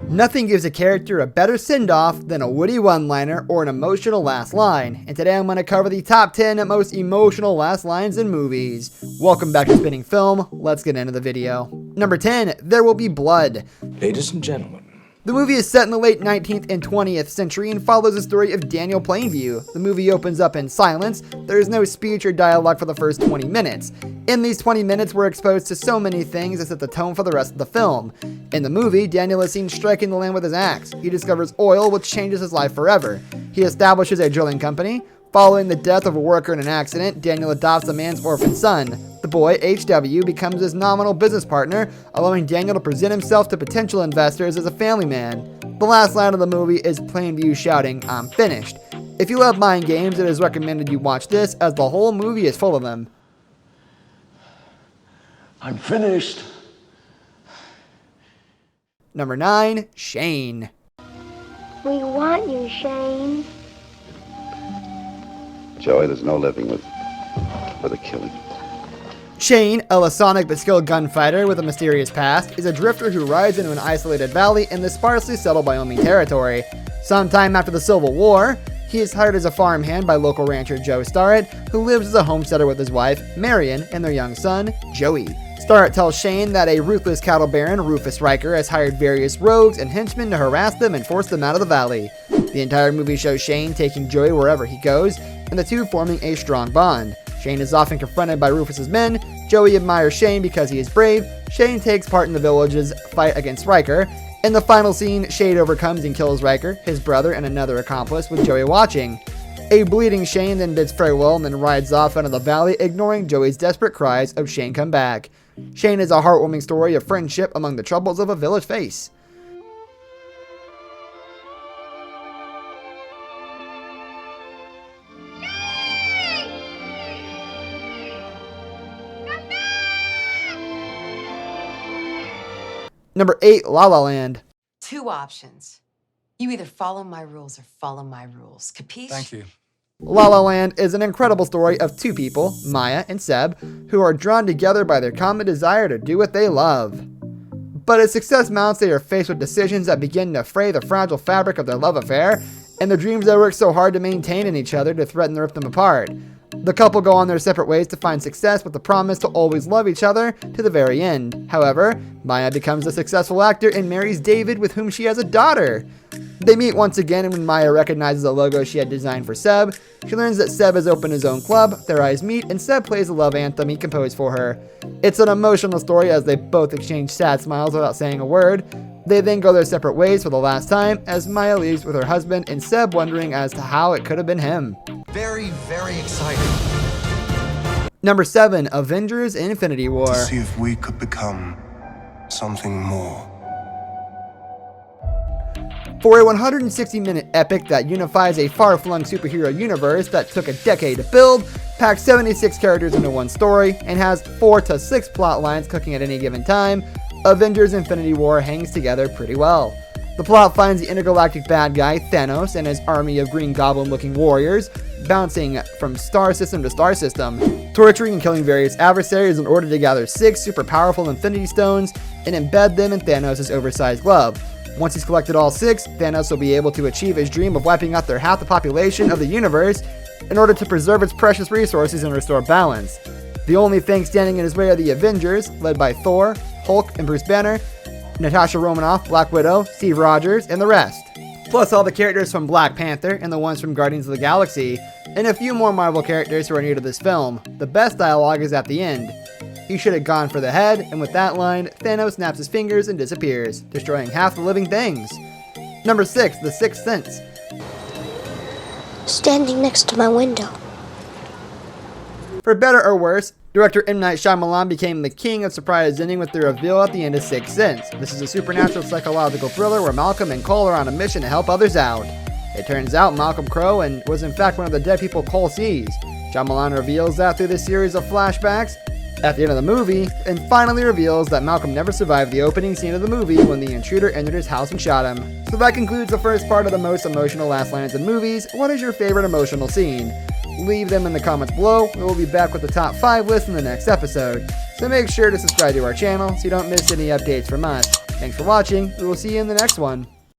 Nothing gives a character a better send-off than a witty one-liner or an emotional last line, and today I'm going to cover the top 10 most emotional last lines in movies. Welcome back to Spinning Film, let's get into the video. Number 10, There Will Be Blood. Ladies and gentlemen. The movie is set in the late 19th and 20th century and follows the story of Daniel Plainview. The movie opens up in silence. There is no speech or dialogue for the first 20 minutes. In these 20 minutes, we're exposed to so many things that set the tone for the rest of the film. In the movie, Daniel is seen striking the land with his axe. He discovers oil, which changes his life forever. He establishes a drilling company. Following the death of a worker in an accident, Daniel adopts the man's orphan son. The boy, HW, becomes his nominal business partner, allowing Daniel to present himself to potential investors as a family man. The last line of the movie is Plainview shouting, "I'm finished." If you love mind games, it is recommended you watch this, as the whole movie is full of them. I'm finished. Number 9, Shane. We want you, Shane. Joey, there's no living with a killing. Shane, a laconic but skilled gunfighter with a mysterious past, is a drifter who rides into an isolated valley in the sparsely settled Wyoming territory. Sometime after the Civil War, he is hired as a farmhand by local rancher Joe Starrett, who lives as a homesteader with his wife, Marion, and their young son, Joey. Starrett tells Shane that a ruthless cattle baron, Rufus Riker, has hired various rogues and henchmen to harass them and force them out of the valley. The entire movie shows Shane taking Joey wherever he goes, and the two forming a strong bond. Shane is often confronted by Rufus's men. Joey admires Shane because he is brave. Shane takes part in the village's fight against Riker. In the final scene, Shane overcomes and kills Riker, his brother, and another accomplice, with Joey watching. A bleeding Shane then bids farewell and then rides off into the valley, ignoring Joey's desperate cries of "Shane, come back." Shane is a heartwarming story of friendship among the troubles of a village face. Number 8, La La Land. Two options. You either follow my rules or follow my rules. Capiche? Thank you. La La Land is an incredible story of two people, Maya and Seb, who are drawn together by their common desire to do what they love. But as success mounts, they are faced with decisions that begin to fray the fragile fabric of their love affair, and the dreams they work so hard to maintain in each other to threaten to rip them apart. The couple go on their separate ways to find success with the promise to always love each other to the very end. However, Maya becomes a successful actor and marries David, with whom she has a daughter. They meet once again, and when Maya recognizes the logo she had designed for Seb, she learns that Seb has opened his own club. Their eyes meet, and Seb plays the love anthem he composed for her. It's an emotional story as they both exchange sad smiles without saying a word. They then go their separate ways for the last time, as Maya leaves with her husband and Seb wondering as to how it could have been him. Very, very exciting. Number 7, Avengers Infinity War. To see if we could become something more. For a 160-minute epic that unifies a far-flung superhero universe that took a decade to build, packs 76 characters into one story, and has 4 to 6 plot lines cooking at any given time, Avengers Infinity War hangs together pretty well. The plot finds the intergalactic bad guy Thanos and his army of Green Goblin-looking warriors bouncing from star system to star system, torturing and killing various adversaries in order to gather 6 super powerful Infinity Stones and embed them in Thanos' oversized glove. Once he's collected all 6, Thanos will be able to achieve his dream of wiping out half the population of the universe in order to preserve its precious resources and restore balance. The only thing standing in his way are the Avengers, led by Thor, Hulk, and Bruce Banner, Natasha Romanoff, Black Widow, Steve Rogers, and the rest. Plus all the characters from Black Panther and the ones from Guardians of the Galaxy, and a few more Marvel characters who are new to this film. The best dialogue is at the end. He should have gone for the head, and with that line, Thanos snaps his fingers and disappears, destroying half the living things. Number 6, The Sixth Sense. Standing next to my window. For better or worse, director M. Night Shyamalan became the king of surprise ending with the reveal at the end of Sixth Sense. This is a supernatural psychological thriller where Malcolm and Cole are on a mission to help others out. It turns out Malcolm Crowe was in fact one of the dead people Cole sees. Shyamalan reveals that through this series of flashbacks at the end of the movie, and finally reveals that Malcolm never survived the opening scene of the movie when the intruder entered his house and shot him. So that concludes the first part of the most emotional last lines in movies. What is your favorite emotional scene? Leave them in the comments below. We will be back with the top 5 list in the next episode. So make sure to subscribe to our channel so you don't miss any updates from us. Thanks for watching. We will see you in the next one.